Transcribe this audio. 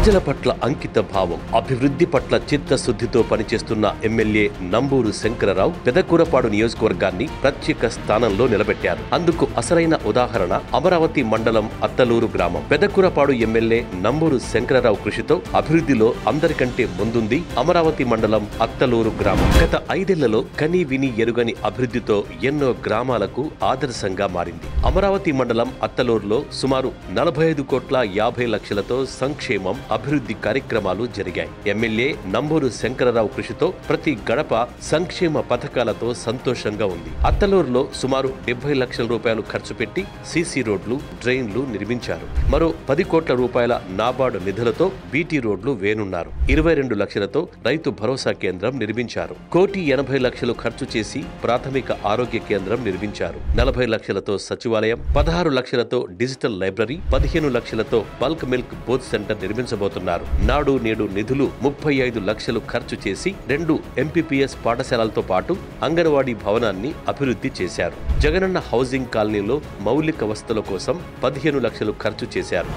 ప్రజల పట్ల అంకిత భావం, అభివృద్ధి పట్ల చిత్తశుద్ధితో పనిచేస్తున్న ఎమ్మెల్యే నంబూరు శంకరరావు పెదకూరపాడు నియోజకవర్గాన్ని ప్రత్యేక స్థానంలో నిలబెట్టారు. అందుకు అసలైన ఉదాహరణ అమరావతి మండలం అత్తలూరు గ్రామం. పెదకూరపాడు ఎమ్మెల్యే నంబూరు శంకరరావు కృషితో అభివృద్ధిలో అందరికంటే ముందుంది అమరావతి మండలం అత్తలూరు గ్రామం. గత 5 ఏళ్లలో కని విని ఎరుగని అభివృద్ధితో ఎన్నో గ్రామాలకు ఆదర్శంగా మారింది. అమరావతి మండలం అత్తలూరులో సుమారు 45,50,00,000తో సంక్షేమం, అభివృద్ధి కార్యక్రమాలు జరిగాయి. ఎమ్మెల్యే నంబూరు శంకరరావు కృషితో ప్రతి గడప సంక్షేమ పథకాలతో సంతోషంగా ఉంది. అత్తలూరులో సుమారు 70 లక్షల రూపాయలు ఖర్చు పెట్టి సీసీ రోడ్లు, డ్రైన్లు నిర్మించారు. మరో 10 కోట్ల రూపాయల నాబార్డు నిధులతో బీటీ రోడ్లు వేనున్నారు. 22 లక్షలతో రైతు భరోసా కేంద్రం నిర్మించారు. 1,80,00,000 ఖర్చు చేసి ప్రాథమిక ఆరోగ్య కేంద్రం నిర్మించారు. 40 లక్షలతో సచివాలయం, 16 లక్షలతో డిజిటల్ లైబ్రరీ, 15 లక్షలతో బల్క్ మిల్క్ బోత్ సెంటర్ నిర్మించబోతున్నారు. నాడు నేడు నిధులు 35 లక్షలు ఖర్చు చేసి 2 ఎంపీపీఎస్ పాఠశాలలతో పాటు అంగన్వాడీ భవనాన్ని అభివృద్ధి చేశారు. జగనన్న హౌసింగ్ కాలనీలో మౌలిక వసతుల కోసం 15 లక్షలు ఖర్చు చేశారు.